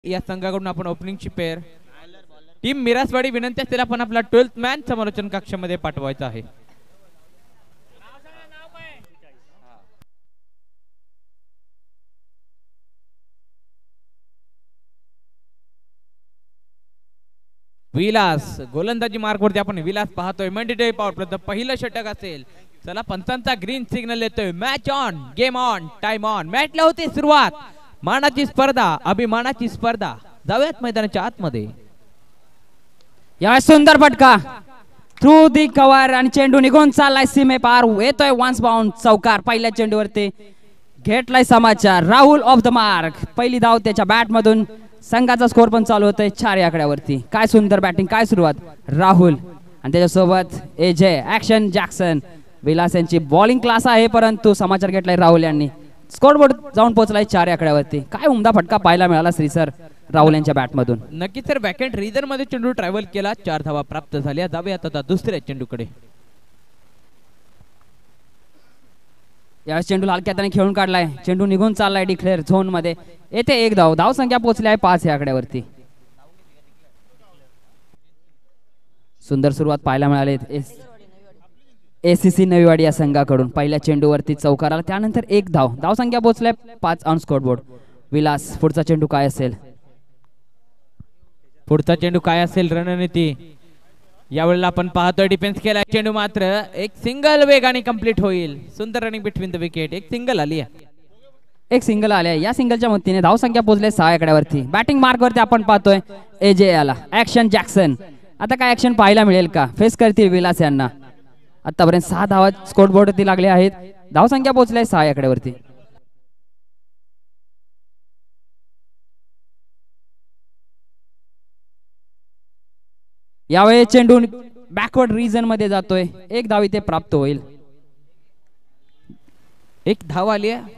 या संघाकडून आपण ओपनिंगची पेअर टीम मिरासवाडी विनंती असलेला आपण आपला 12th मॅन समालोचन कक्षामध्ये पाठवायचा आहे. विलास गोलंदाजी मार्कवरती आपण विलास पाहतोय. मंडे पॉवर प्लेचं पहिलं षटक असेल. चला पंचांचा ग्रीन सिग्नल येतोय. Match on, game on, time on. मॅचला होती सुरुवात. मानाची स्पर्धा, अभिमानाची स्पर्धा. जाऊयात मैदानाच्या आतमध्ये. या सुंदर फटका थ्रू दी कव्हर आणि चेंडू निघून चाललाय सीमे पार. येतोय वन्स बाउंड चौकार. पहिल्या चेंडूवरती घेतलाय समाचार. Rahul off the mark. पहिली धाव त्याच्या बॅट मधून. संघाचा स्कोर पण चालू होतोय 4 आकड्यावरती. काय सुंदर बॅटिंग, काय सुरुवात. राहुल आणि त्याच्यासोबत एजे ऍक्शन जॅक्सन. विलास यांची बॉलिंग क्लास आहे, परंतु समाचार घेतलाय राहुल यांनी. स्कोर बोर्ड जाऊन पोहोचलाय 4 आकड्यावरती. काय उमदा फटका पाहायला मिळाला श्री सर राहुल यांच्या बॅट मधून. नक्कीच सर वॅकेंट रिझन मध्ये चेंडू ट्रॅव्हल केला. 4 धावा प्राप्त झाल्या. जाऊयात आता दुसऱ्या चेंडूकडे. यावेळेस चेंडू हलक्या हाताने खेळून काढलाय. चेंडू निघून चाललाय डिक्लेअर झोन मध्ये. येथे 1 धाव. धाव संख्या पोहोचली आहे 5 या आकड्यावरती. सुंदर सुरुवात पाहायला मिळाली एसीसी नवीवाडी या संघाकडून. पहिल्या चेंडूवरती चौकार आला, त्यानंतर 1 धाव. धाव संख्या पोहोचल्या 5 ऑन स्कोर बोर्ड. विलास पुढचा चेंडू काय असेल. पुढचा चेंडू काय असेल रणनीती. यावेळेला आपण पाहतोय डिफेन्स केला चेंडू, मात्र एक सिंगल वेगाने कंप्लीट होईल. सुंदर रनिंग बिटवीन द विकेट. एक सिंगल आली आहे. एक सिंगल आले. या सिंगलच्या मदतीने धाव संख्या पोहोचले 6 आकड्यावरती. बॅटिंग मार्क वरती आपण पाहतोय एजे याला ऍक्शन जॅक्सन. आता काय ऍक्शन पाहायला मिळेल का. फेस करतील विलास यांना. आतापर्यंत 6 धावा स्कोर बोर्ड वरती लागले आहेत. धाव संख्या पोहोचले 6 आकड्यावरती. यावेळी चेंडू बॅकवर्ड रिजन मध्ये जातोय. 1 धाव इथे प्राप्त होईल. 1 धाव आली आहे.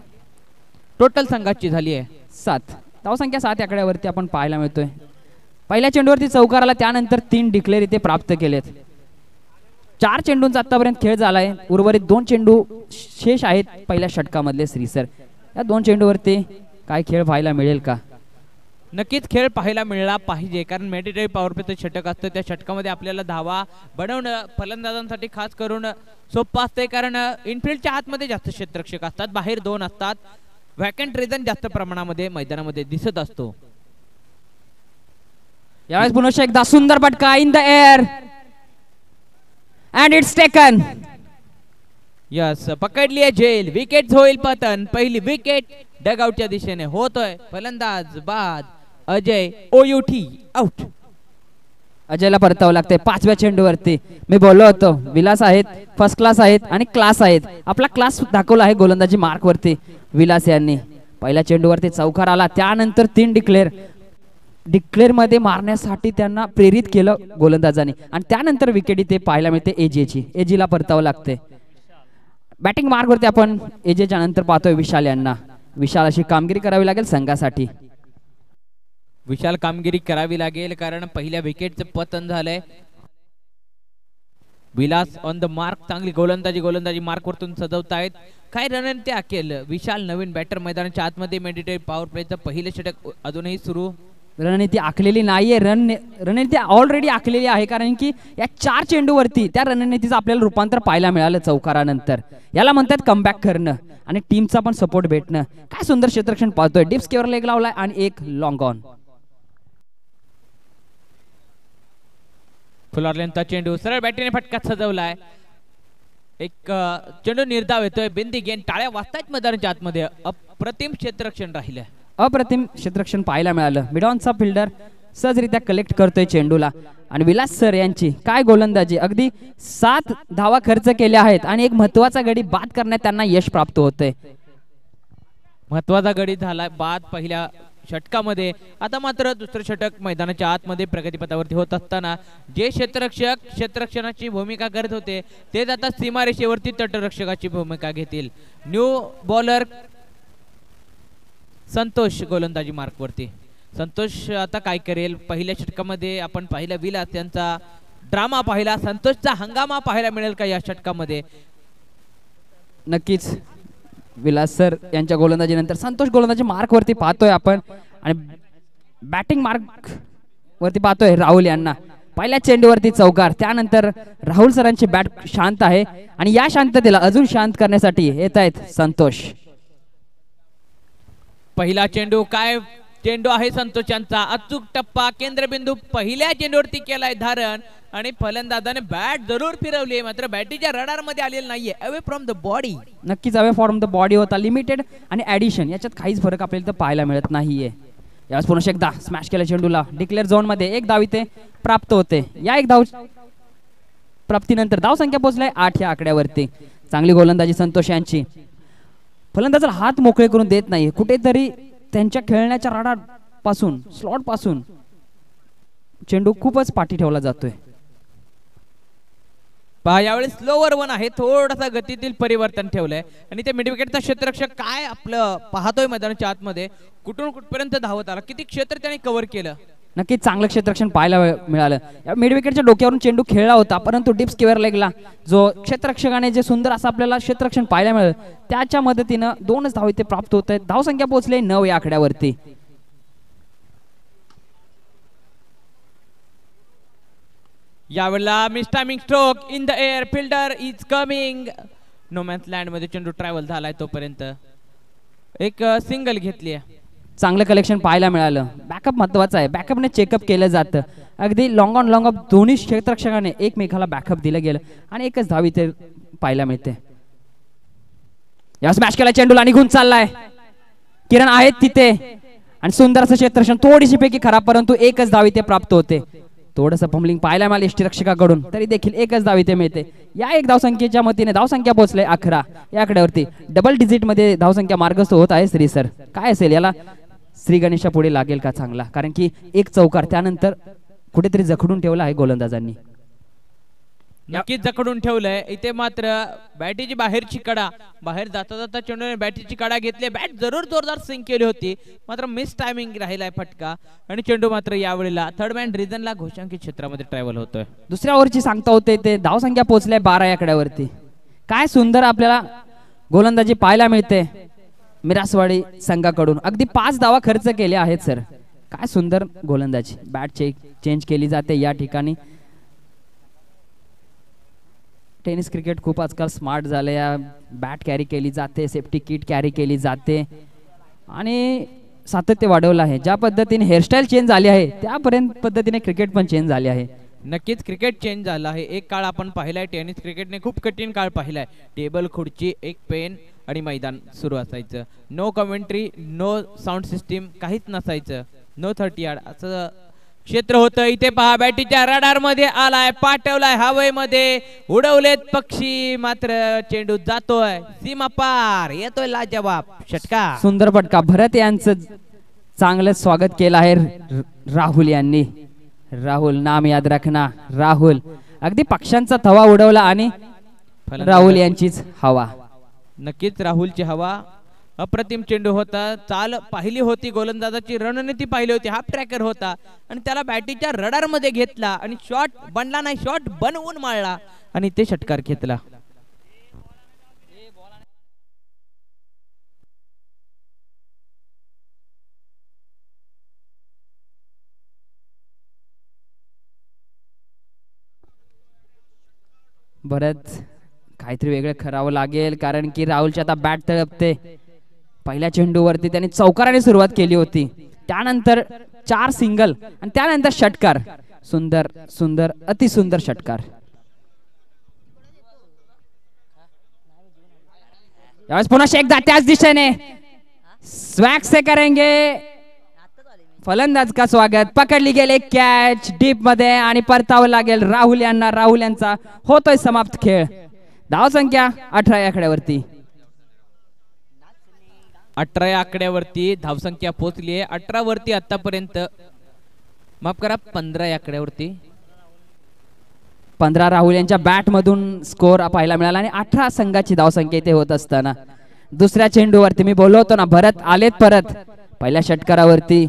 टोटल संघाची झाली आहे 7. धाव संख्या 7 आकड्यावरती आपण पाहायला मिळतोय. पहिल्या चेंडूवरती चौकार आला, त्यानंतर 3 डिक्लेअर इथे प्राप्त केलेत. 4 चेंडूंचा आतापर्यंत खेळ झालाय. उर्वरित 2 चेंडू शेष आहेत पहिल्या षटकामधले श्री सर. या 2 चेंडूवरती काय खेळ पाहायला मिळेल का. नक्कीच खेळ पाहायला मिळाला पाहिजे, कारण मॅन्डेटरी पॉवर प्लेचं षटक असतं. त्या षटकामध्ये आपल्याला धावा बनवणं फलंदाजांसाठी खास करून सोपं असतंय, कारण इनफिल्डच्या आतमध्ये जास्त क्षेत्ररक्षक असतात, बाहेर 2 असतात. वॅकंट रिझन जास्त प्रमाणामध्ये मैदानामध्ये दिसत असतो. यावेळेस पुन्हा एकदा सुंदर फटका in the air and it's taken. Yes, पकडली आहे झेल. विकेट होईल पतन. पहिली विकेट डगआउटच्या दिशेने होतोय. फलंदाज बाद. अजय ओयुठी आउट. अजयला परतावं लागतंय 5व्या चेंडूवरती. मी बोललो होतो विलास आहेत, फर्स्ट क्लास आहेत आणि क्लास आहेत. आपला क्लास दाखवला आहे गोलंदाजी मार्क वरती विलास यांनी. पहिल्या चेंडूवरती चौकार आला, त्यानंतर 3 डिक्लेअर मध्ये मारण्यासाठी त्यांना प्रेरित केलं गोलंदाजांनी, आणि त्यानंतर विकेट इथे पाहायला मिळते एजेची. एजीला परतावं लागते. बॅटिंग मार्क वरती आपण एजेच्या नंतर पाहतोय विशाल यांना. विशाल अशी कामगिरी करावी लागेल संघासाठी. विशाल कामगिरी करावी लागेल, कारण पहिल्या विकेटचं पतन झालंय. Vilas on the mark. चांगली गोलंदाजी मार्क वरतून सजवतायत. काय रणनीती आखेल विशाल. नवीन बॅटर मैदानाच्या आतमध्ये. मॅन्डेटरी पॉवर प्लेचं पहिलं षटक अजूनही सुरू. रणनीती आखलेली नाहीये. रणनीती ऑलरेडी आखलेली आहे, कारण की या 4 चेंडूवरती त्या रणनीतीचं आपल्याला रूपांतर पाहायला मिळालं चौकारानंतर. याला म्हणतात कमबॅक करणं आणि टीमचा पण सपोर्ट भेटणं. काय सुंदर क्षेत्ररक्षण पाहतोय. डिप्स केवर लेग लावलाय आणि 1 लॉंग ऑन. फुलरलेनचा चेंडू सरळ बॅटीने फटक्यात सजवलाय. एक चेंडू निर्धाव येतोय. बिंदी गेन. टाळ्या वाजतायत मैदानाच्या आतमध्ये. अप्रतिम क्षेत्ररक्षण राहिलं. अप्रतिम क्षेत्ररक्षण पाहायला मिळालं. मिडॉनचा फिल्डर सहजरित्या कलेक्ट करतोय चेंडूला. आणि विलास सर यांची काय गोलंदाजी. अगदी 7 धावा खर्च केल्या आहेत आणि एक महत्वाचा गडी बाद करण्यात त्यांना यश प्राप्त होतंय. महत्वाचा गडी झाला बाद पहिल्या षटकामध्ये. आता मात्र दुसरं षटक मैदानाच्या आतमध्ये प्रगतीपथावरती होत असताना जे क्षेत्ररक्षणाची भूमिका करत होते तेच आता सीमारेषेवरती तटरक्षकाची भूमिका घेतील. न्यू बॉलर संतोष गोलंदाजी मार्क वरती. संतोष आता काय करेल. पहिल्या षटकामध्ये आपण पाहिलं विलास यांचा ड्रामा पाहिला. संतोषचा हंगामा पाहायला मिळेल का या षटकामध्ये. नक्कीच विलास सर यांच्या गोलंदाजीनंतर संतोष गोलंदाजी मार्क वरती पाहतोय आपण. आणि बॅटिंग मार्क वरती पाहतोय राहुल यांना. पहिल्या चेंडूवरती चौकार. त्यानंतर राहुल सरांची बॅट शांत आहे आणि या शांततेला अजून शांत करण्यासाठी येत आहेत संतोष. पहिला चेंडू काय चेंडू आहे संतोष यांचा. अचूक टप्पा केंद्रबिंदू पहिल्या चेंडूवरती केलाय धारण आणि फलंदाजाने बॅट जरूर फिरवली, मात्र बॅटीच्या रडार मध्ये आलेली नाहीये. Away from the body. नक्कीच अवे फ्रॉम द बॉडी होता. लिमिटेड आणि ऍडिशन याच्यात काहीच फरक आपल्याला इथं पाहायला मिळत नाहीये. यावेळेस पुन्हा एकदा स्मॅश केल्या चेंडूला डिक्लेअर झोन मध्ये एक धाव इथे प्राप्त होते. या एक धाव प्राप्तीनंतर धाव संख्या पोहोचलाय 8 या आकड्यावरती. चांगली गोलंदाजी संतोष यांची. फलंदाजाला हात मोकळे करून देत नाही. कुठेतरी त्यांच्या खेळण्याच्या रडार पासून स्लॉट पासून चेंडू खूपच पाठी ठेवला जातोय. पहा यावेळी स्लोवर वन आहे. थोडासा गतीतील परिवर्तन ठेवलंय आणि ते मिडविकेटचा क्षेत्ररक्षक काय आपलं पाहतोय मैदानाच्या आतमध्ये कुठून कुठपर्यंत धावत आला, किती क्षेत्र त्याने कव्हर केलं. नक्कीच चांगलं क्षेत्ररक्षण पाहायला मिळालं. या मिडविकेटच्या डोक्यावरून चेंडू खेळला होता, परंतु डीप स्क्वेअर लेगला जो क्षेत्ररक्षकाने जे सुंदर असं आपल्याला क्षेत्ररक्षण पाहायला मिळालं त्याच्या मदतीनं 2च धाव इथे प्राप्त होत आहेत. धाव संख्या पोहोचली 9 या आकड्यावरती. यावेळेला miss timing stroke in the air. Fielder is coming. No man's land मध्ये चेंडू ट्रॅव्हल झालाय तोपर्यंत एक सिंगल घेतली. चांगलं कलेक्शन पाहायला मिळालं. बॅकअप महत्वाचं आहे. बॅकअपने चेकअप केलं जातं. अगदी लॉंग ऑन लॉंग ऑफ दोन्ही क्षेत्ररक्षकाने एकमेकाला बॅकअप दिलं गेलं आणि एकच धाव इथे पाहायला मिळते. या स्मॅश केला चेंडूला निघून चाललाय. किरण आहेत तिथे आणि सुंदर असं क्षेत्ररक्षण थोडीशी पैकी खराब, परंतु एकच धाव इथे प्राप्त होते. थोडंसं फंबलिंग पाहायला मिळालं यष्टीरक्षकाकडून, तरी देखील एकच धाव इथे मिळते. या एक धावसंख्येच्या मतीने धावसंख्या पोहोचले 11 या आकड्यावरती. डबल डिजिट मध्ये धावसंख्या मार्गस्थ होत आहे. श्री सर काय असेल याला श्री गणेशा पुढे लागेल का चांगला, कारण की एक चौकार त्यानंतर कुठेतरी जखडून ठेवला आहे गोलंदाजांनी. नक्कीच जखडून ठेवलंय इथे. मात्र बॅटीची बाहेरची कडा बाहेर जाता जाता चेंडूने बॅटीची कडा घेतली. बॅट जरूर जोरदार स्विंग केली होती, मात्र मिस टायमिंग राहिलाय फटका आणि चेंडू मात्र यावेळेला थर्ड मॅन रिजनला घोषांकित क्षेत्रामध्ये ट्रॅव्हल होतोय. दुसऱ्या ओव्हरची सांगता होते ते धावसंख्या पोहोचल्या 12 या आकड्यावरती. काय सुंदर आपल्याला गोलंदाजी पाहायला मिळते मिरासवाडी संघाकडून. अगदी 5 धावा खर्च केल्या आहेत सर. काय सुंदर गोलंदाजी. बॅट चेंज केली जाते या ठिकाणी. टेनिस क्रिकेट खूप आजकाल स्मार्ट झाले. बॅट कॅरी केली जाते, सेफ्टी किट कॅरी केली जाते आणि सातत्य वाढवलं आहे. ज्या पद्धतीने हेअरस्टाईल चेंज झाली आहे त्यापर्यंत पद्धतीने क्रिकेट पण चेंज झाले आहे. नक्कीच क्रिकेट चेंज झाला आहे. एक काळ आपण पाहिलाय टेनिस क्रिकेटने खूप कठीण काळ पाहिलाय. टेबल खुर्ची एक पेन आणि मैदान सुरू असायचं. No commentary, no sound system, काहीच नसायचं. नो 30 यार्ड असं क्षेत्र होतं. इथे पहा बॅटीच्या रडार मध्ये आलाय, पाठवलाय हवेमध्ये, उडवलेत पक्षी, मात्र चेंडू जातोय सीमा पार. येतोय लाजवाब षटका. सुंदर फटका. भरत यांचं चांगलं स्वागत केलं आहे राहुल यांनी. राहुल नाम याद रखना. राहुल अगदी पक्षांचा थवा उडवला आणि राहुल यांचीच हवा. नक्कीच राहुलची हवा. अप्रतिम चेंडू होता. चाल पाहिली होती, गोलंदाजाची रणनीती पाहिली होती. हाफ ट्रॅकर होता आणि त्याला बॅटीच्या रडार मध्ये घेतला आणि शॉट बनला नाही, शॉट बनवून मारला आणि ते षटकार घेतला. बरंच काहीतरी वेगळं करावं लागेल, कारण की राहुलची आता बॅट तळपते. पहिल्या चेंडूवरती त्यांनी चौकाराने सुरुवात केली होती, त्यानंतर 4 सिंगल आणि त्यानंतर षटकार. सुंदर सुंदर अतिसुंदर षटकार. यावेळेस पुन्हा एकदा त्याच दिशेने स्वॅग से करेंगे. फलंदाज का स्वागत. पकडली गेली कॅच डीप मध्ये आणि परतावं लागेल राहुल यांना. राहुल यांचा होतोय समाप्त खेळ. धाव संख्या 18 या आकड्यावरती. 18 या आकड्यावरती धावसंख्या पोहोचली आहे. 18 वरती आतापर्यंत, माफ करा 15 या आकड्यावरती. 15 राहुल यांच्या बॅट मधून स्कोर पाहायला मिळाला आणि 18 संघाची धावसंख्या इथे होत असताना दुसऱ्या चेंडूवरती मी बोललो होतो ना, भरत आलेत परत. पहिल्या षटकारावरती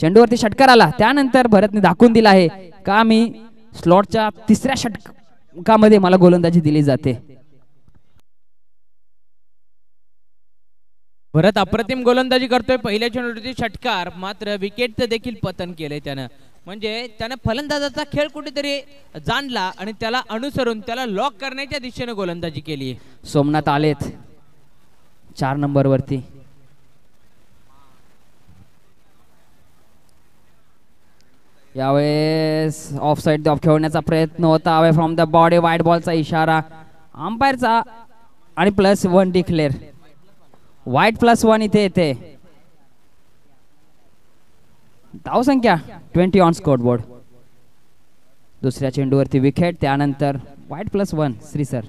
चेंडूवरती षटकार आला, त्यानंतर भरतने दाखवून दिला आहे का मी स्लॉटच्या 3ऱ्या षटकामध्ये मला गोलंदाजी दिली जाते. परत अप्रतिम गोलंदाजी करतोय पहिल्या चेंडूवरती षटकार, मात्र विकेटचं देखील पतन केलंय त्यानं. म्हणजे त्यानं फलंदाजाचा खेळ कुठेतरी जाणला आणि त्याला अनुसरून त्याला लॉक करण्याच्या दिशेने गोलंदाजी केली. सोमनाथ आलेत 4 नंबर वरती. यावेळेस ऑफ साइड खेळण्याचा प्रयत्न होता. Away from the body, wide बॉलचा इशारा अंपायरचा आणि +1 डिक्लेअर. वाईट +1 इथे येते. धावसंख्या 20 ऑन स्कोर बोर्ड. दुसऱ्या चेंडूवरती विकेट, त्यानंतर वाईट +1 श्री सर.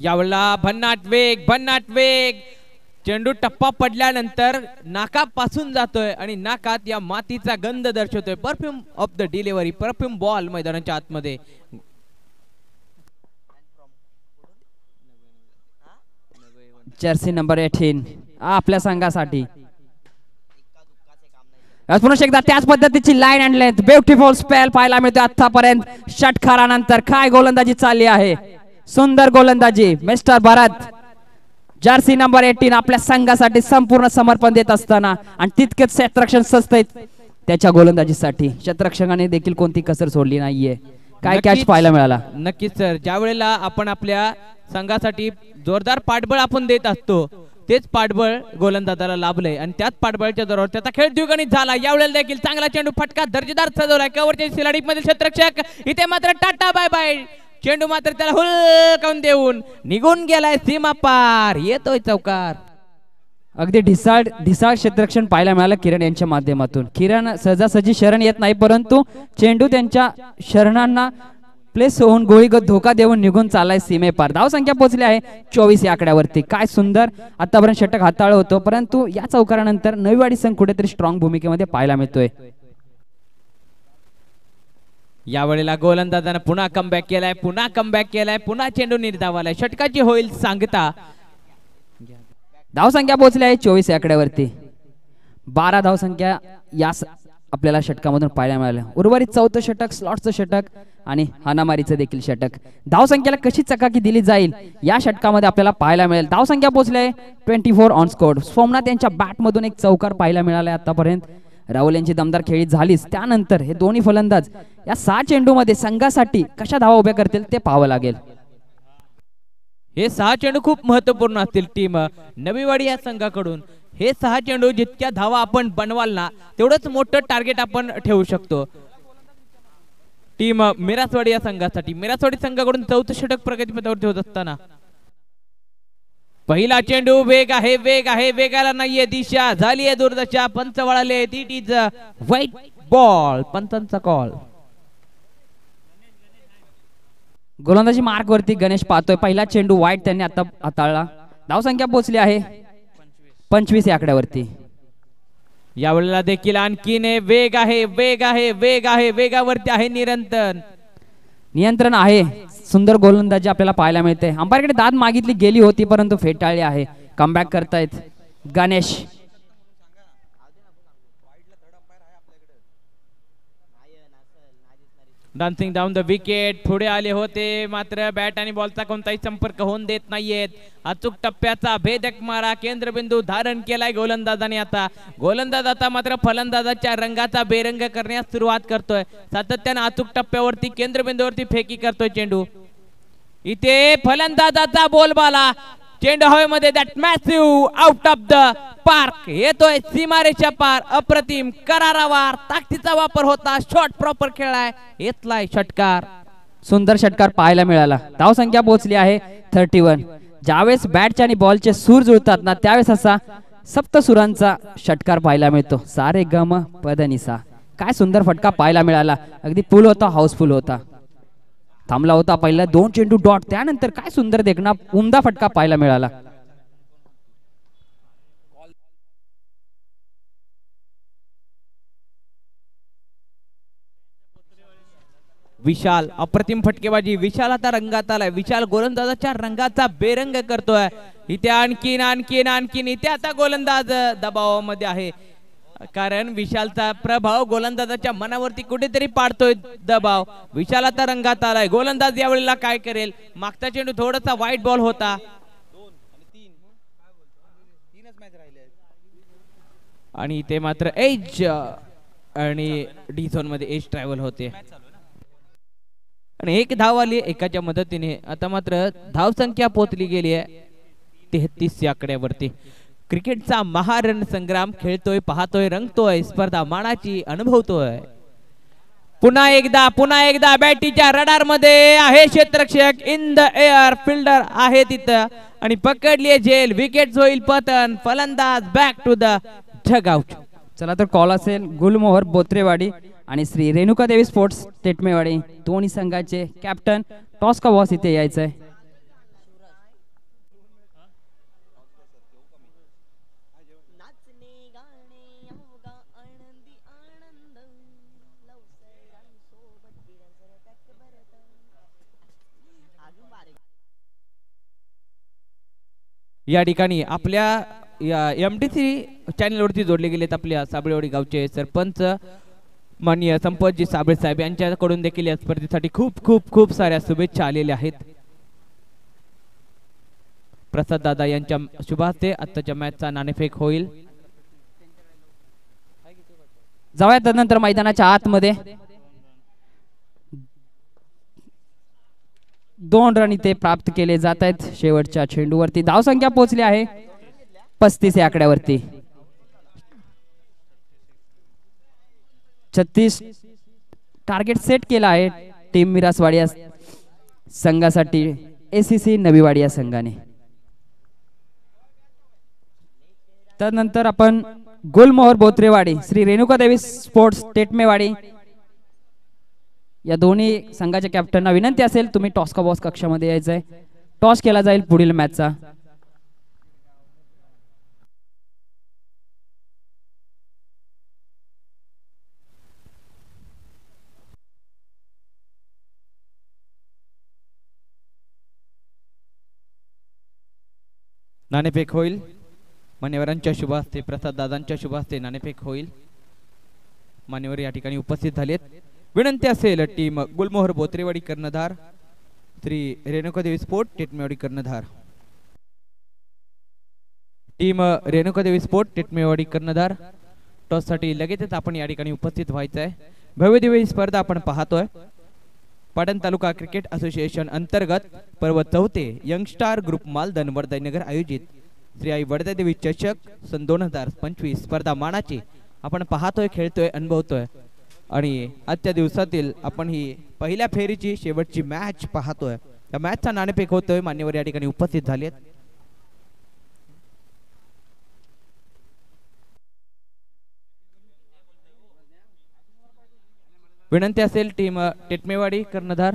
यावेळेला भन्नाट वेग. चेंडू टप्पा पडल्यानंतर नाकापासून जातोय आणि नाकात या मातीचा गंध दर्शवतोय. Perfume of the delivery, perfume ball मैदानाच्या आतमध्ये. जर्सी नंबर 18 आपल्या संघासाठी. पुन्हा एकदा त्याच पद्धतीची line and length, beautiful spell पाहायला मिळते आतापर्यंत. षटकारानंतर काय गोलंदाजी चालली आहे, सुंदर गोलंदाजी मिस्टर भरत. जर्सी नंबर 18 आपल्या संघासाठी संपूर्ण समर्पण देत असताना आणि तितकेच क्षेत्ररक्षण सजतंय त्याच्या गोलंदाजीसाठी. क्षेत्ररक्षकाने देखील कोणती कसर सोडली नाहीये. काय कॅच पाहायला मिळाला. नक्कीच सर, ज्या वेळेला आपण आपल्या संघासाठी जोरदार पाठबळ आपण देत असतो, तेच पाठबळ गोलंदाजाला लाभलंय आणि त्याच पाठबळाच्या जोरावर त्याचा खेळ द्विगुणित झाला. यावेळेला देखील चांगला चेंडू फटका दर्जेदार सजवलाय. कव्हरच्या सिलाडीप मधील क्षेत्ररक्षक इथे मात्र टाटा बाय बाय. चेंडू मात्र त्याला हुलकावून देऊन निघून गेलाय सीमा पार. येतोय चौकार. अगदी ढिसाळ क्षेत्ररक्षण पाहायला मिळालं किरण यांच्या माध्यमातून. किरण सहजासहजी शरण येत नाही, परंतु चेंडू त्यांच्या शरणांना प्लेस होऊन गोळीगत धोका देऊन निघून चाललाय सीमेपार. धावसंख्या पोहोचली आहे 24 या आकड्यावरती. काय सुंदर आतापर्यंत षटक हाताळलं होतं, परंतु या चौकारानंतर नवीवाडी संघ कुठेतरी स्ट्रॉंग भूमिकेमध्ये पाहायला मिळतोय. यावेळेला गोलंदाजानं पुन्हा कमबॅक केलाय, पुन्हा चेंडू निर्धावालाय. षटकाची होईल सांगता. धावसंख्या पोहोचली आहे 24 या आकड्यावरती. 12 धावसंख्या या आपल्याला षटकामधून पाहायला मिळालं. उर्वरित 4थं षटक, स्लॉटचं षटक आणि हाणामारीचं देखील षटक. धावसंख्येला कशी चकाकी दिली जाईल या षटकामध्ये आपल्याला पाहायला मिळेल. धावसंख्या पोहोचली आहे 24 ऑन स्कोर. सोमनाथ यांच्या बॅटमधून एक चौकार पाहायला मिळालाय आतापर्यंत. राहुल यांची दमदार खेळी झालीच, त्यानंतर हे दोन्ही फलंदाज या 6 चेंडूमध्ये संघासाठी कशा धावा उभ्या करतील ते पाहावं लागेल. हे 6 चेंडू खूप महत्वपूर्ण असतील टीम नवीवाडी या संघाकडून. हे 6 चेंडू जितक्या धावा आपण बनवाल ना, तेवढंच मोठं टार्गेट आपण ठेवू शकतो. टीम मिरासवाडी या संघासाठी. मिरासवाडी संघाकडून 4थं षटक प्रगतीपथावरती होत असताना पहिला चेंडू वेग आहे, वेगाला नाहीये दिशा, झाली आहे दुर्दशा. पंच वळाले. It is white ball. पंचांचा कॉल. गोलंदाजी मार्क वरती गणेश पाहतोय. पहिला चेंडू वाईट त्यांनी आता हाताळला. धावसंख्या पोहोचली आहे 25 या आकड्यावरती. यावेळेला देखील आणखीन वेग आहे, वेगावरती आहे नियंत्रण आहे. सुंदर गोलंदाजी आपल्याला पाहायला मिळते. अंपायरकडे दाद मागितली गेली होती, परंतु फेटाळली आहे. कमबॅक करतायत Ganesh. Dancing down the wicket. पुढे आले होते, मात्र बॅट आणि बॉलचा कोणताही संपर्क होऊन देत नाहीयेत. अचूक टप्प्याचा भेदक मारा केंद्रबिंदू धारण केलाय गोलंदाजाने. गोलंदाज आता मात्र फलंदाजाच्या रंगाचा बेरंग करण्यास सुरुवात करतोय. सातत्याने अचूक टप्प्यावरती केंद्रबिंदूवरती फेकी करतोय चेंडू. इथे फलंदाजाचा बोलबाला. चेंडू हवेमध्ये. That massive out of the park. येतोय सीमारेषा पार. अप्रतिम करारावार ताकदीचा वापर होता. शॉट प्रॉपर खेळलाय. येतलाय षटकार. सुंदर षटकार पाहायला मिळाला. धावसंख्या पोहोचली आहे 31. ज्यावेळेस बॅटचे आणि बॉलचे सूर जुळतात ना, त्यावेळेस असा सप्तसुरांचा षटकार पाहायला मिळतो. सारे गम पदनिसा. काय सुंदर फटका पाहायला मिळाला. अगदी फुल होता, हाऊसफुल होता. थांबला होता पहिला 2 चेंडू डॉट. त्यानंतर काय सुंदर देखना उमदा फटका पाहायला मिळाला. विशाल अप्रतिम फटकेबाजी. विशाल आता रंगात आलाय. विशाल गोलंदाजाच्या रंगाचा बेरंग करतोय. इथे आणखीन इथे आता गोलंदाज दबावामध्ये आहे. कारण विशालचा प्रभाव गोलंदाजाच्या मनावरती कुठेतरी पाडतोय दबाव. विशाल आता रंगात आलाय. गोलंदाज यावेळेला काय करेल? मागचा चेंडू थोडासा वाईट बॉल होता आणि ते मात्र एज आणि डी झोन मध्ये एज ट्रॅव्हल होते आणि एक धाव आली एकाच्या मदतीने. आता मात्र धाव संख्या पोहोचली गेली आहे 33 या आकड्यावरती. क्रिकेटचा महारण संग्राम खेळतोय, पाहतोय, रंगतोय, स्पर्धा मानाची अनुभवतोय. पुन्हा एकदा बॅटीच्या रडार मध्ये आहे क्षेत्ररक्षक. इन द एअर फिल्डर आहे तिथं आणि पकडली झेल. विकेट होईल पतन. फलंदाज बॅक टू द डगआउट. चला तर कॉल असेल गुलमोहर बोत्रेवाडी आणि श्री रेणुका देवी स्पोर्ट्स टेटमेवाडी दोन्ही संघाचे कॅप्टन. टॉस का बॉस इथे यायचंय. या ठिकाणी आपल्या MTC चॅनलवरती जोडले गेलेत आपल्या साबळेवाडी गावचे सरपंच माननीय संपतजी साबळे साहेब यांच्याकडून देखील या स्पर्धेसाठी खूप खूप खूप साऱ्या शुभेच्छा आलेल्या आहेत. प्रसाद दादा यांच्या शुभास्ते आत्ताच्या मॅचचा नाणेफेक होईल. जाऊया त्यानंतर मैदानाच्या आतमध्ये. 2 रन इथे प्राप्त केले जात आहेत शेवटच्या चेंडूवरती. धावसंख्या पोहोचली आहे 35 या आकड्यावरती. 36 टार्गेट सेट केला आहे टीम मिरासवाडी या संघासाठी ACC नवीवाडी या संघाने. त्यानंतर आपण गुलमोहर बोत्रेवाडी श्री रेणुका देवी स्पोर्ट्स टेटमेवाडी या दोन्ही संघाच्या कॅप्टनना विनंती असेल तुम्ही टॉस का बॉस कक्षामध्ये यायचंय. टॉस केला जाईल पुढील मॅचचा. नाणेफेक होईल. मान्यवरांच्या शुभास्ते प्रसाद दादांच्या शुभास्ते नाणेफेक होईल. मान्यवर या ठिकाणी उपस्थित झालेत. विनंती असेल टीम गुलमोहर बोत्रेवाडी कर्णधार श्री रेणुका देवी स्पोर्ट टेटमेवाडी कर्णधार. टीम रेणुका देवी स्पोर्ट टेटमेवाडी कर्णधार टॉस साठी लगेचच आपण या ठिकाणी उपस्थित व्हायचं आहे. भव्यदिव्य स्पर्धा आपण पाहतोय. पाटण तालुका क्रिकेट असोसिएशन अंतर्गत पर्व 4 यंगस्टार ग्रुप मालदन वर्धानगर आयोजित श्री आई वर्धादेवी चषक सन 2025 स्पर्धा मानाची आपण पाहतोय, खेळतोय, अनुभवतोय आणि आजच्या दिवसातील आपण ही पहिल्या फेरीची शेवटची मॅच पाहतोय. या मॅचचा नाणेफेक होतोय. मान्यवर या ठिकाणी उपस्थित झालेत. विनंती असेल टीम टेटमेवाडी कर्णधार.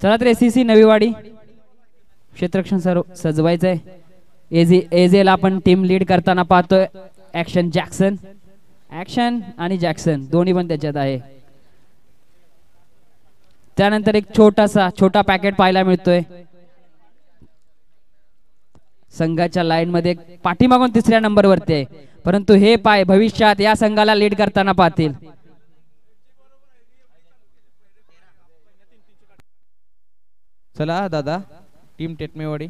चला तर ACC नवीवाडी क्षेत्ररक्षण सजवायचंय. एजेला आपण टीम लीड करताना पाहतोय. ऍक्शन आणि जॅक्सन दोन्ही पण त्याच्यात आहे. त्यानंतर एक छोटा पॅकेट पाहायला मिळतोय. संघाच्या लाईन मध्ये पाठीमागून 3ऱ्या नंबरवरती आहे, परंतु हे पाय भविष्यात या संघाला लीड करताना पाहतील. चला दादा टीम टेटमेवाडी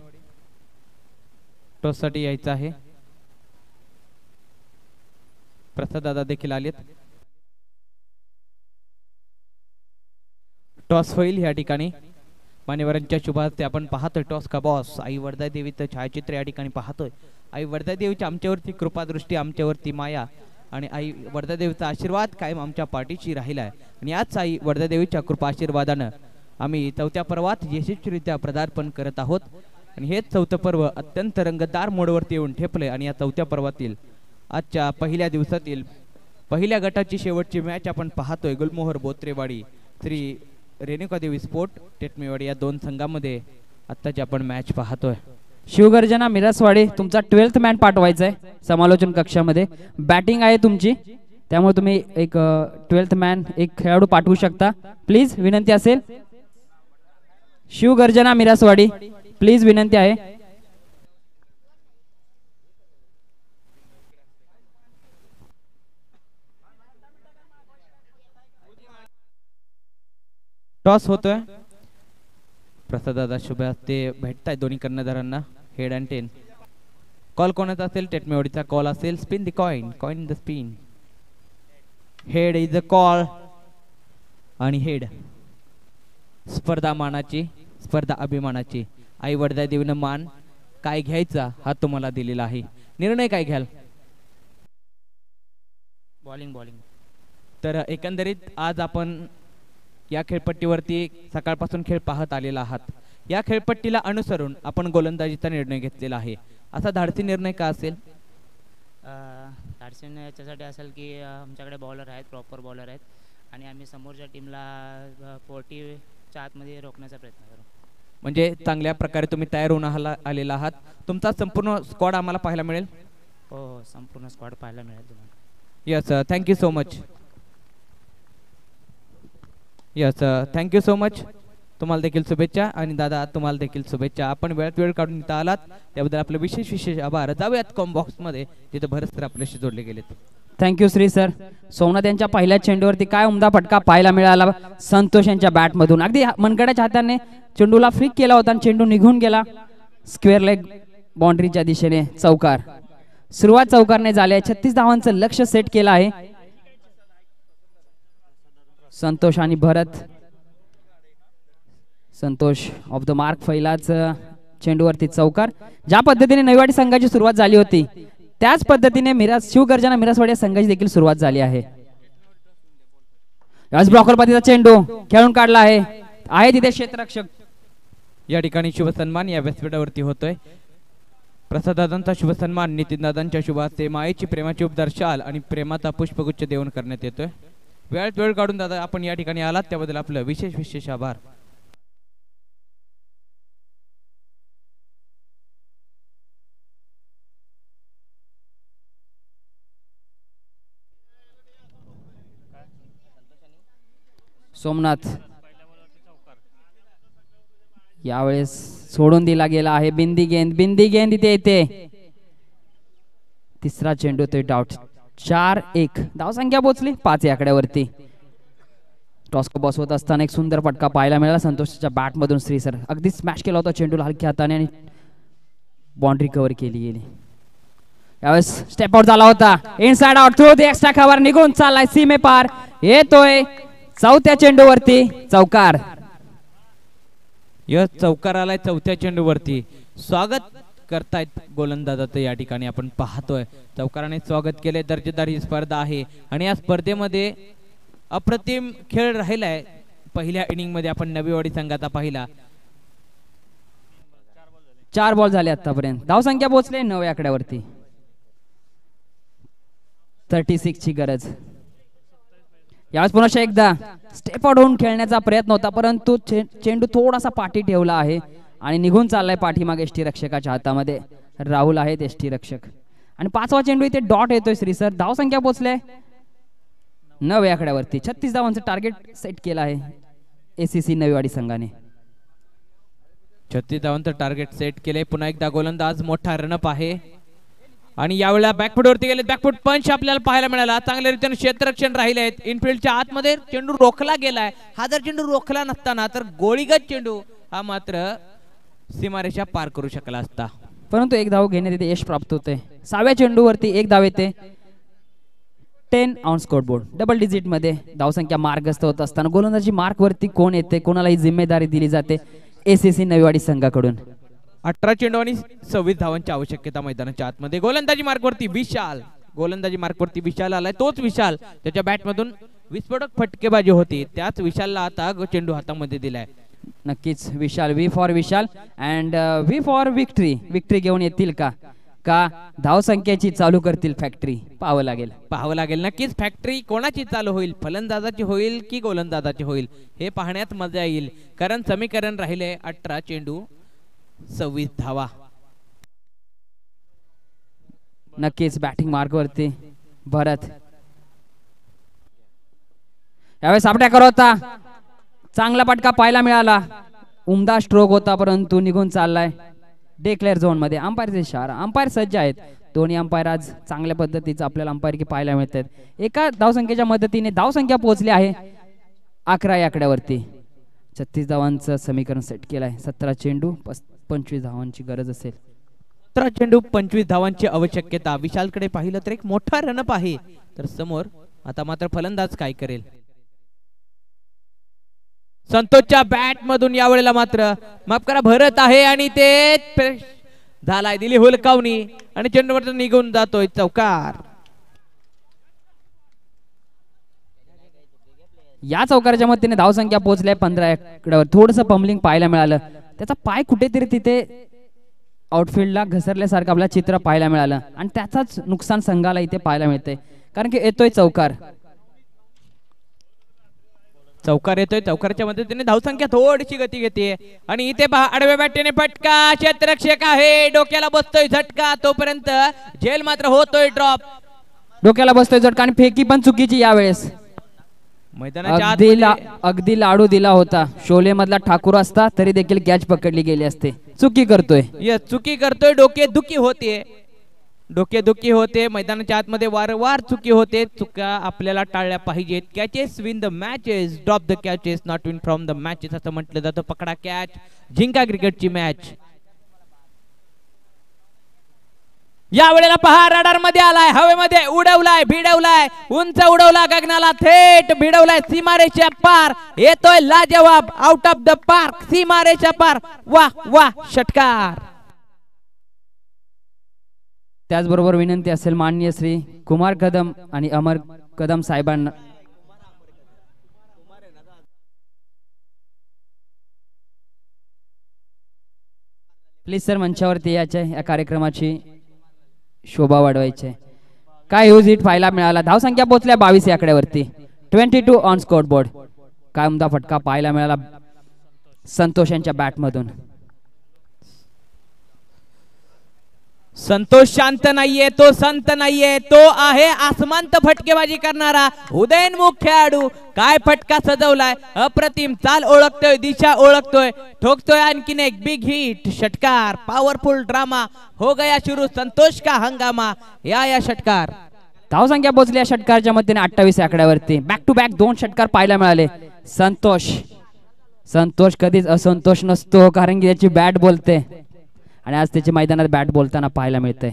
टॉस साठी यायचं आहे. प्रसाद दादा देखील आलेत. टॉस होईल या ठिकाणी. मान्यवरांच्या शुभास्ते आपण पाहतोय टॉस का बॉस. आई वर्धा देवीचं छायाचित्र या ठिकाणी पाहतोय. आई वर्धा देवीची आमच्यावरती कृपादृष्टी, आमच्यावरती माया आणि आई वर्धा देवीचा आशीर्वाद कायम आमच्या पाठीशी राहिला आहे. आणि याच आई वर्धा देवीच्या कृपा आशीर्वादानं आम्ही 4थ्या पर्वात यशस्वीरित्या पदार्पण करत आहोत. आणि हेच 4थं पर्व अत्यंत रंगतदार मोडवरती येऊन ठेपले. आणि या 4थ्या पर्वातील आजच्या पहिल्या दिवसातील पहिल्या गटाची शेवटची मॅच आपण पाहतोय. गुलमोहर बोत्रेवाडी श्री रेणुका देवी स्पोर्ट टेटमेवाडी या दोन संघामध्ये आत्ताची आपण मॅच पाहतोय. शिवगर्जना मिरासवाडी तुमचा 12th मॅन पाठवायचा आहे समालोचन कक्षामध्ये. बॅटिंग आहे तुमची, त्यामुळे तुम्ही एक 12th मॅन एक खेळाडू पाठवू शकता. प्लीज विनंती असेल. शिवगर्जना मिरासवाडी प्लीज विनंती आहे. टॉस होतोय. प्रसादादा शुभ हस्ते भेटताय दोन्ही कर्णधारांना. Head and tail. कॉल कोणाचा असेल? टेटमेवडीचा कॉल असेल. Spin the coin. Coin the spin. Head is a call. आणि हेड स्पर्धा मानाची, स्पर्धा अभिमानाची. आई वडदा देवीनं मान काय घ्यायचा हा तुम्हाला दिलेला आहे. निर्णय काय घ्याल? Bowling bowling. तर एकंदरीत आज आपण या खेळपट्टीवरती सकाळपासून खेळ पाहत आलेला आहात. या खेळपट्टीला अनुसरून आपण गोलंदाजीचा निर्णय घेतलेला आहे. असा धाडसी निर्णय का असेल? धाडसी याच्यासाठी असेल की आमच्याकडे बॉलर आहेत, प्रॉपर बॉलर आहेत आणि आम्ही समोरच्या टीमला 40च्या आतमध्ये रोखण्याचा प्रयत्न करू. म्हणजे चांगल्या प्रकारे तुम्ही तयार होऊन आलेला आहात. तुमचा संपूर्ण स्क्वॉड आम्हाला पाहायला मिळेल? हो हो, संपूर्ण स्क्वॉड पाहायला मिळेल तुम्हाला. Yes, thank you so much. Yes, thank you so much. तुम्हाला देखील शुभेच्छा. आणि दादा तुम्हाला देखील शुभेच्छा. आपण वेळात वेळ काढून इथं आलात त्याबद्दल आपले विशेष विशेष आभार. जाऊयात कॉम्बॉक्स मध्ये, तिथे भरत सर आपल्याशी जोडले गेलेत. Thank you Shri sir. सोमनाथ यांच्या पहिल्या चेंडूवरती काय उमदा फटका पाहायला मिळाला संतोष यांच्या बॅट मधून. अगदी मनगडाच्या हाताने चेंडूला फ्लिक केला होता आणि चेंडू निघून गेला स्क्वेअर लेग बाउंड्रीच्या दिशेने. चौकार. सुरुवात चौकारने झाली आहे. 36 धावांचं लक्ष सेट केलं आहे संतोष आणि Bharat. Santosh off the mark. पहिलाच चेंडूवरती चौकार. ज्या पद्धतीने नवीवाडी संघाची सुरुवात झाली होती त्याच पद्धतीने मिराज शिवगर्जना मिरासवाडी संघाची देखील सुरुवात झाली आहे. ब्लॉकर पद्धतीचा चेंडू खेळून काढला आहे तिथे क्षेत्ररक्षक. या ठिकाणी शुभ सन्मान या व्यासपीठावरती होतोय. प्रसादादांचा शुभ सन्मान नितीनदादांच्या शुभ हस्ते मायेची प्रेमाची उपदार शाल आणि प्रेमाचा पुष्पगुच्छ देऊन करण्यात येतोय. वेळात वेळ काढून दादा आपण या ठिकाणी आलात त्याबद्दल आपलं विशेष विशेष आभार. सोमनाथ यावेळेस सोडून दिला गेला आहे. बिंदी गेंद इथे येते. तिसरा चेंडू ते डाउट. 4-1 धावसंख्या पोहोचली 5 या आकड्यावरती. टॉस को बसवत असताना एक सुंदर फटका पाहायला मिळाला संतोषच्या बॅट मधून. श्री सर अगदी स्मॅश केला होता चेंडूला हलक्या हाताने आणि बाउंड्री कव्हर केली गेली. यावेळेस स्टेप आउट झाला होता. Inside out through the extra cover निघून चाललाय सीमे पार. येतोय चौथ्या चेंडूवरती चौकार. यस, चौकार आलाय चौथ्या चेंडूवरती. स्वागत करतायत गोलंदाजाचं या ठिकाणी आपण पाहतोय. चौकाराने स्वागत केले. दर्जेदार ही स्पर्धा आहे आणि या स्पर्धेमध्ये अप्रतिम खेळ राहिलाय. पहिल्या इनिंग मध्ये आपण नवीवाडी संघाचा पाहिला. 4 बॉल झाले आतापर्यंत. धावसंख्या पोहोचले 9 या आकड्यावरती. 36 ची गरज. यावेळेस पुन्हा एकदा स्टेप आउट होऊन खेळण्याचा प्रयत्न होता परंतु चेंडू थोडासा पाठी ठेवला आहे आणि निघून चाललाय पाठीमागे एसटी रक्षकाच्या हातामध्ये. राहुल आहेत एसटी रक्षक. आणि 5वा चेंडू इथे डॉट येतोय श्री सर. धावसंख्या पोहोचले 9 या आकड्यावरती. 36 धावांचं टार्गेट सेट केलं आहे एसीसी नवीवाडी संघाने. 36 धावांचं टार्गेट सेट केले. पुन्हा एकदा गोलंदाज मोठा रनअप आहे आणि यावेळेला बॅकफुट वरती गेले. बॅकफुट पंच आपल्याला पाहायला मिळाला. चांगल्या रीतीने क्षेत्ररक्षण राहिले आहेत. इनफिल्डच्या आतमध्ये चेंडू रोखला गेलाय. हा जर चेंडू रोखला नसताना तर गोळीगत चेंडू हा मात्र सीमारेषा पार करू शकला असता. परंतु एक धाव घेण्यात येते यश प्राप्त होते. 6व्या चेंडूवरती एक धाव येते. 10 ऑन स्कोरबोर्ड. डबल डिजिट मध्ये धावसंख्या मार्गस्थ होत असताना गोलंदाजी मार्क वरती कोण येते कोणाला ही जिम्मेदारी दिली जाते एसीसी नवीवाडी संघाकडून. 18 चेंडू आणि 26 धावांची आवश्यकता मैदानाच्या आतमध्ये. गोलंदाजी मार्कवरती विशाल. गोलंदाजी मार्कवरती विशाल आलाय. तोच विशाल त्याच्या बॅट मधून विस्फोटक फटकेबाजी होती. त्याच विशालला आता चेंडू हातामध्ये दिलाय. नक्कीच Vishal. V for Vishal and V for victory. Victory घेऊन येतील का धावसंख्येची चालू करतील फॅक्टरी. पाहावं लागेल. नक्कीच फॅक्टरी कोणाची चालू होईल? फलंदाजाची होईल की गोलंदाजाची होईल हे पाहण्यात मजा येईल. कारण समीकरण राहिले 18 चेंडू 26 धावा. नक्कीच बॅटिंग मार्कवरती भरत. यावेळेस आपट्या करवता चांगला फटका पाहायला मिळाला. उमदा स्ट्रोक होता परंतु निघून चाललाय डिक्लेअर झोन मध्ये. अंपायरचे इशारा. अंपायर सज्ज आहेत. दोन्ही अंपायर आज चांगल्या पद्धतीचं आपल्याला अंपायर की पाहायला मिळतात. एका धावसंख्येच्या मदतीने धावसंख्या पोहोचली आहे 11 या आकड्यावरती. 36 धावांचं समीकरण सेट केलं आहे. 17 चेंडू 25 धावांची गरज असेल. 17 चेंडू 25 धावांची आवश्यकता. विशालकडे पाहिलं तर एक मोठा रनअप आहे. तर समोर आता मात्र फलंदाज काय करेल. संतोषच्या बॅट मधून यावेळेला मात्र माफ करा भरत आहे आणि ते झालाय दिली हुलकावणी आणि चेंडूवर निघून जातोय चौकार. या चौकाराच्या मदतीने धावसंख्या पोहोचल्या 15 आकड्यावर. थोडंसं पम्बलिंग पाहायला मिळालं. त्याचा पाय कुठेतरी तिथे आउटफील्डला घसरल्यासारखं आपल्याला चित्र पाहायला मिळालं आणि त्याचाच नुकसान संघाला इथे पाहायला मिळतंय कारण की येतोय चौकार. चौकार येतोय. चौकाराच्या मदतीने धावसंख्या थोडीशी गती घेते आणि इथे पहा आडव्या बॅटीने फटका. क्षेत्ररक्षक आहे डोक्याला बसतोय झटका. तोपर्यंत झेल मात्र होतोय ड्रॉप. डोक्याला बसतोय झटका आणि फेकी पण चुकीची यावेळेस. मैदानाच्या अगदी लाडू दिला होता. शोले मधला ठाकूर असता तरी देखील कॅच पकडली गेली असते. चुकी करतोय. चुकी करतोय. डोकेदुखी होते. डोकेदुखी होते. मैदानाच्या आतमध्ये वारंवार चुकी होते. चुका आपल्याला टाळल्या पाहिजेत. Catches win the matches drop the catches not win from the matches असं म्हटलं जातं. पकडा कॅच जिंका क्रिकेटची मॅच. या वेळेला पहा रडार मध्ये आलाय. हवेमध्ये उडवलाय भिडवलाय उंच उडवला गगनाला थेट भिडवलाय सीमारेषा पार. येतोय लाजवाब आउट ऑफ द पार्क सीमारेषा पार. वा वा षटकार. त्याचबरोबर विनंती असेल माननीय श्री कुमार कदम आणि अमर कदम साहेबांना प्लीज सर मंचावरती यायचे. या कार्यक्रमाची शोभा वाढवायची. काय ह्यूज हिट पाहायला मिळाला. धावसंख्या पोहोचल्या 22 आकड्यावरती. 22 ऑन स्कोर बोर्ड. काय उमदा फटका पाहायला मिळाला संतोष यांच्या बॅट मधून. संतोष शांत नाहीये. तो संत नाहीये. तो आहे आसमांत फटकेबाजी करणारा उदयनमुख खेळाडू. काय फटका सजवलाय. अप्रतिम चाल ओळखतोय. दिशा ओळखतोय. ठोकतोय आणखीन एक बिग हिट. षटकार पॉवरफुल ड्रामा हो गया शुरू. संतोष का हंगामा. या षटकार. धावसंख्या पोहोचली या षटकारच्या मध्येने 28 आकड्यावरती. बॅक टू बॅक 2 षटकार पाहायला मिळाले. संतोष कधीच असंतोष नसतो कारण की त्याची बॅट बोलते आणि आज त्याची मैदानात बॅट बोलताना पाहायला मिळतंय.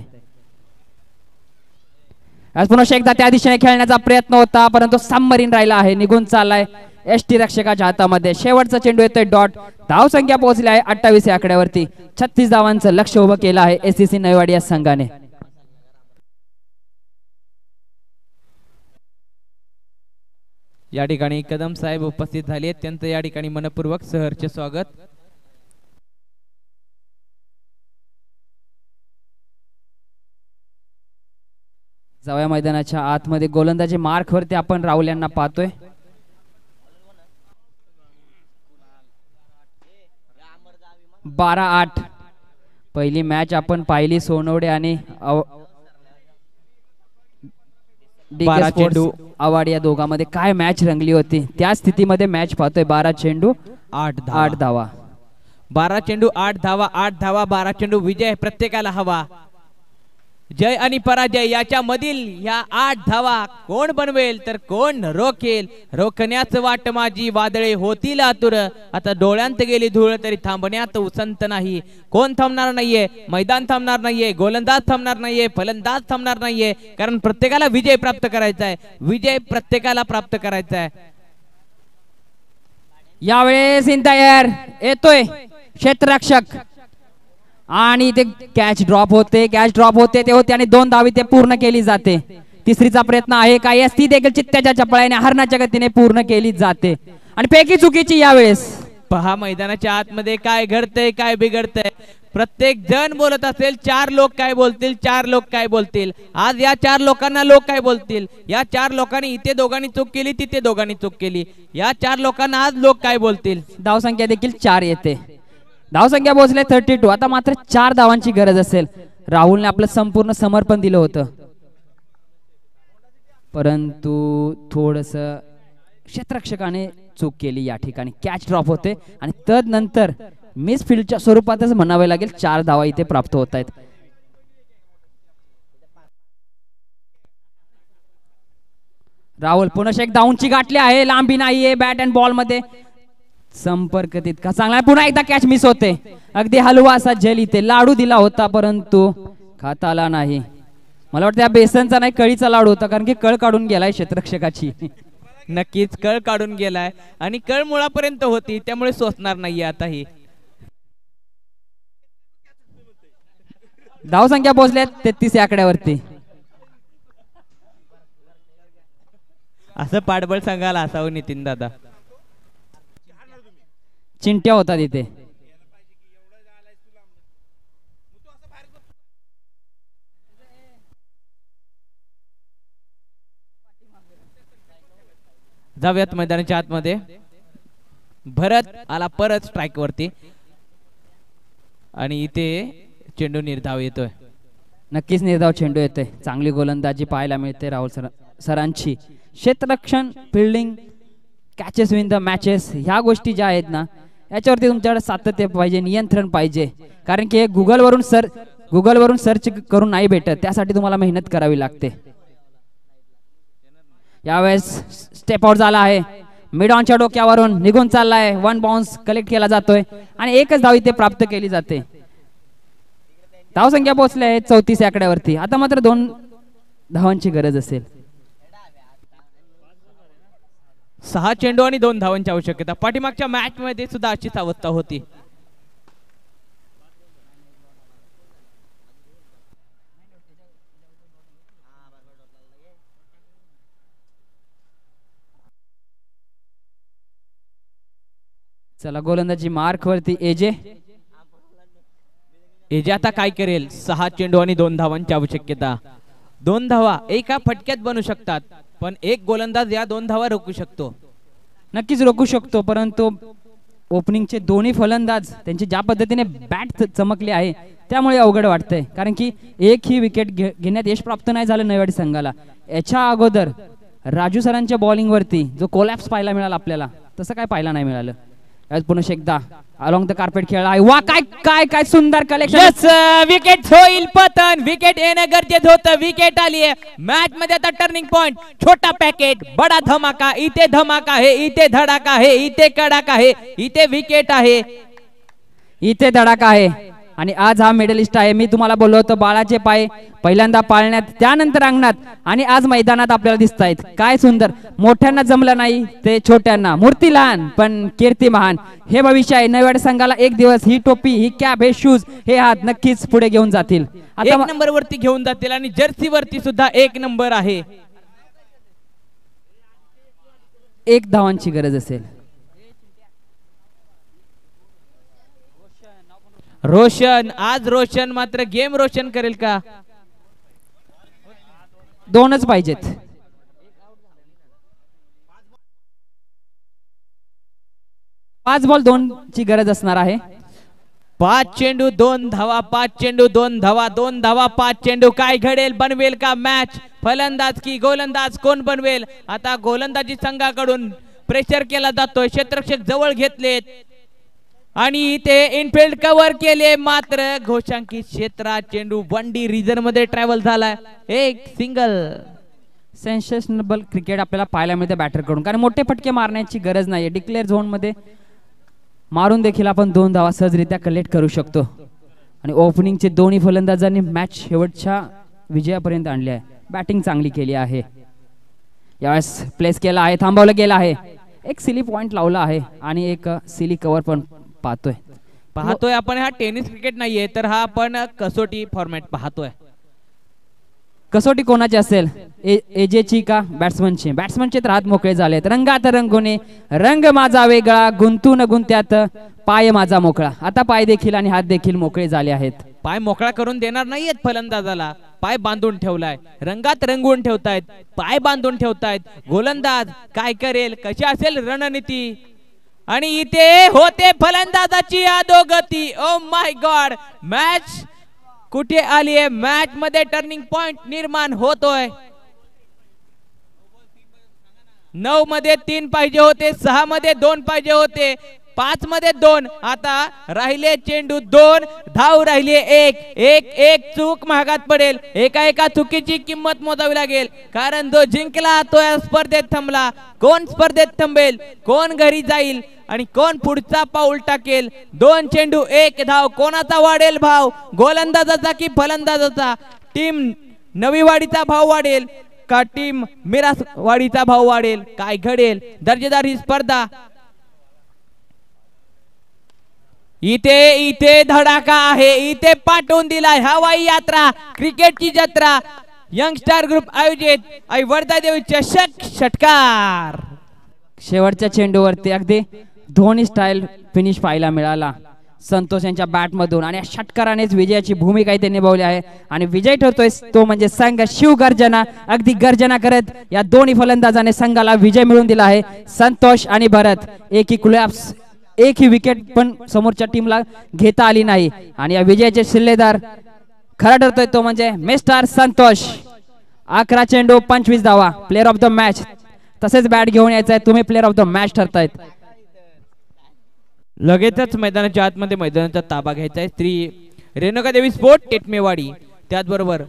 आज पुन्हा एकदा त्या दिशेने खेळण्याचा प्रयत्न होता परंतु सबमरीन राहिला आहे. निघून चाललाय एसटी रक्षकाच्या हातामध्ये. शेवटचा चेंडू येतोय डॉट. धावसंख्या पोहोचली आहे 28 आकड्यावरती. 36 धावांचं लक्ष उभं केलं आहे एससीसी नयवाडी या संघाने. या ठिकाणी कदम साहेब उपस्थित झाले. त्यांचं या ठिकाणी मनपूर्वक सहर्ष स्वागत. जावया मैदानाच्या आतमध्ये गोलंदाजी मार्क वरती आपण राहुल यांना पाहतोय. बारा 8 पहिली मॅच आपण पाहिली सोनवडे आणि आवाड या दोघांमध्ये काय मॅच रंगली होती. त्या स्थितीमध्ये मॅच पाहतोय. 12 चेंडू 8 धावा. 12 चेंडू 8 धावा. 8 धावा 12 चेंडू. विजय प्रत्येकाला हवा. जय आणि पराजय याच्या मधील या 8 धावा कोण बनवेल तर कोण रोखेल. रोखण्याचं वाट माझी वादळे होतील आतुर. आता डोळ्यांत गेली धूळ तरी थांबण्यात उसंत नाही. कोण थांबणार नाहीये. मैदान थांबणार नाहीये. गोलंदाज थांबणार नाहीये. फलंदाज थांबणार नाहीये. कारण प्रत्येकाला विजय प्राप्त करायचा आहे. विजय प्रत्येकाला प्राप्त करायचा आहे. यावेळेस इन तयार येतोय क्षेत्ररक्षक आणि ते कॅच ड्रॉप होते. ते होते आणि 2 धावी ते पूर्ण केली जाते. तिसरीचा प्रयत्न आहे काय ती देखील चित्त्याच्या चपळाने हरणाच्या गतीने पूर्ण केली जाते आणि पैकी चुकीची. यावेळेस पहा मैदानाच्या आतमध्ये काय घडतंय काय बिघडतंय. प्रत्येक जण बोलत असेल. 4 लोक काय बोलतील. 4 लोक काय बोलतील. आज या 4 लोकांना लोक काय बोलतील. या 4 लोकांनी इथे दोघांनी चूक केली तिथे दोघांनी चूक केली. या 4 लोकांना आज लोक काय बोलतील. धावसंख्या देखील 4 येते. धावसंख्या पोहोचले 32. आता मात्र 4 धावांची गरज असेल. राहुलने आपलं संपूर्ण समर्पण दिलं होतं परंतु थोडस क्षेत्ररक्षकाने चूक केली. या ठिकाणी कॅच ड्रॉप होते आणि तदनंतर मिस फील्डच्या स्वरूपातच म्हणावे लागेल 4 धावा इथे प्राप्त होत आहेत. राहुल पुन्हा एक धावांची गाठली आहे. लांबी नाहीये बॅट अँड बॉल मध्ये. संपर्क तितका चांगला आहे. पुन्हा एकदा कॅच मिस होते. अगदी हलवा असा जेल इथे लाडू दिला होता परंतु खाता आला नाही. मला वाटतं या बेसनचा नाही कळीचा लाडू होता कारण की कळ काढून गेलाय क्षेत्ररक्षकाची. नक्कीच कळ काढून गेलाय आणि कळ मुळापर्यंत होती त्यामुळे सोचणार नाहीये आता ही. धावसंख्या पोहोचल्या 33 या आकड्यावरती. असं पाठबळ सांगायला असावं नितीन दादा. चिंट्या होता तिथे. जाऊयात मैदानाच्या आतमध्ये. भरत आला परत स्ट्राइक वरती आणि इथे चेंडू निर्धाव येतोय. नक्कीच निर्धाव चेंडू येतोय. चांगली गोलंदाजी पाहायला मिळते राहुल सरांची. क्षेत्ररक्षण, fielding, catches win the matches ह्या गोष्टी ज्या आहेत ना याच्यावरती तुमच्याकडे सातत्य पाहिजे, नियंत्रण पाहिजे. कारण की गुगलवरून सर्च करून नाही भेटत. त्यासाठी तुम्हाला मेहनत करावी लागते. यावेळेस स्टेप आउट झाला आहे. मिड ऑनच्या डोक्यावरून निघून चाललाय. 1 बाउन्स कलेक्ट केला जातोय आणि एकच धाव इथे प्राप्त केली जाते. धावसंख्या पोहोचली आहे 34 या आकड्यावरती. आता मात्र 2 धावांची गरज असेल. 6 चेंडू आणि 2 धावांची आवश्यकता. पाठीमागच्या मॅच मध्ये सुद्धा अशीच अवस्था होती. चला गोलंदाजी मार्क वरती एजे आता काय करेल. 6 चेंडू आणि 2 धावांची आवश्यकता. 2 धावा एका फटक्यात बनू शकतात पण एक गोलंदाज या 2 धावा रोखू शकतो. नक्कीच रोखू शकतो परंतु ओपनिंगचे दोन्ही फलंदाज त्यांची ज्या पद्धतीने बॅट चमकली आहे त्यामुळे अवघड वाटतंय. कारण की एक ही विकेट घेण्यात यश प्राप्त नाही झालं नयवाडी संघाला. याच्या अगोदर राजू सरांच्या बॉलिंग वरती जो कोलॅप्स पाहायला मिळाला आपल्याला तसं काय पाहायला नाही मिळालं. पुन्हा एकदा अलॉंग द कार्पेट खेळला आहे. वा काय काय काय सुंदर कलेक्शन. विकेट होईल पतन. विकेट येणं गरजेचं होतं. विकेट आली आहे. मॅच मध्ये आता टर्निंग पॉइंट. छोटा पॅकेट बडा धमाका. इथे धमाका आहे, इथे धडाका आहे, इथे कडाका आहे, इथे विकेट आहे, इथे धडाका आहे. आणि आज हा मेडलिस्ट आहे. मी तुम्हाला बोललो होतो बाळाचे पाय पहिल्यांदा पाळण्यात त्यानंतर अंगणात आणि आज मैदानात आपल्याला दिसत आहेत. काय सुंदर. मोठ्यांना जमलं नाही ते छोट्यांना. मूर्ती लहान पण कीर्ती महान. हे भविष्य आहे. नयवाडी संघाला एक दिवस ही टोपी, ही कॅप, हे शूज, हे हात नक्कीच पुढे घेऊन जातील. आता 1 नंबर वरती घेऊन जातील आणि जर्सी वरती सुद्धा 1 नंबर आहे. 1 धावांची गरज असेल. रोशन आज रोशन मात्र गेम रोशन करेल का. 2च पाहिजेत. 5 बॉल 2 ची गरज असणार आहे. 5 चेंडू 2 धावा. 5 चेंडू 2 धावा. 2 धावा 5 चेंडू. काय घडेल. बनवेल का मॅच. फलंदाज की गोलंदाज कोण बनवेल. आता गोलंदाजी संघाकडून प्रेशर केला जातोय. क्षेत्ररक्षक जवळ घेतलेत आणि इथे इनफिल्ड कव्हर केले मात्र घोषांकित क्षेत्रात चेंडू 1D रिजन मध्ये ट्रॅव्हल झालाय. एक सिंगल. सेन्सेशनबल क्रिकेट आपल्याला पाहायला मिळते बॅटर कडून. कारण मोठे फटके मारण्याची गरज नाहीये. डिक्लेअर झोन मध्ये मारून देखील आपण 2 धावा सहजरित्या कलेक्ट करू शकतो. आणि ओपनिंगचे दोन्ही फलंदाजांनी मॅच शेवटच्या विजयापर्यंत आणली आहे. बॅटिंग चांगली केली आहे. यावेळेस प्लेस केला आहे. थांबवलं गेलं आहे. एक सिली पॉइंट लावला आहे आणि एक सिली कव्हर पण पाहतोय आपण. हा टेनिस क्रिकेट नाहीये तर हा आपण कसोटी फॉर्मॅट पाहतोय. कसोटी कोणाची असेल. एजेची का बॅट्समनची. बॅट्समनचे तर हात मोकळे झालेत. रंगात रंगुने रंग माझा वेगळा गुंतून गुंत्यात पाय माझा मोकळा. आता पाय देखील आणि हात देखील मोकळे झाले आहेत. पाय मोकळा करून देणार नाहीयेत फलंदाजाला. पाय बांधून ठेवलाय. रंगात रंगवून ठेवतायत. पाय बांधून ठेवतायत. गोलंदाज काय करेल. कशी असेल रणनीती. आणि इथे होते फलंदाजाची अधोगती. Oh my God. मॅच कुठे आली आहे. मॅच मध्ये टर्निंग पॉइंट निर्माण होतोय. 9 मध्ये 3 पाहिजे होते. 6 मध्ये 2 पाहिजे होते. 5 मध्ये 2. आता राहिले चेंडू 2 धाव राहिले 1. एक चूक महागात पडेल. एका चुकीची किंमत मोजावी लागेल. कारण जो जिंकला तो या स्पर्धेत थांबला. कोण स्पर्धेत थांबेल. कोण घरी जाईल. आणि कोण पुढचा पाऊल टाकेल. 2 चेंडू 1 धाव. कोणाचा वाढेल भाव, गोलंदाजाचा की फलंदाजाचा. टीम नवीवाडीचा भाव वाढेल का टीम मिरासवाडीचा भाव वाढेल, काय घडेल. दर्जेदार ही स्पर्धा. इथे धडाका आहे, इथे पाठवून दिलाय. हवाई यात्रा, क्रिकेटची जत्रा. यंगस्टार ग्रुप आयोजित वर्धादेवी चषक षटकार. शेवटच्या चेंडूवरती अगदी धोनी स्टाईल फिनिश पाहायला मिळाला संतोष यांच्या बॅट मधून आणि षटकारानेच विजयाची भूमिका इथे निभावली आहे. आणि विजय ठरतोय तो म्हणजे संघ शिवगर्जना. अगदी गर्जना करत या दोन्ही फलंदाजाने संघाला विजय मिळवून दिला आहे. संतोष आणि भरत एक ही विकेट पण समोरच्या टीमला घेता आली नाही. आणि या विजयाचे शिल्लेदार खरा ठरतोय तो म्हणजे मिस्टर संतोष. 11 चेंडू 25 धावा. Player of the match. तसेच बॅट घेऊन यायचंय, तुम्ही प्लेअर ऑफ द मॅच ठरतायत. लगेचच मैदानाच्या आतमध्ये मैदानाचा ताबा घ्यायचा आहे. श्री रेणुका देवी स्पोर्ट टेटमेवाडी. त्याचबरोबर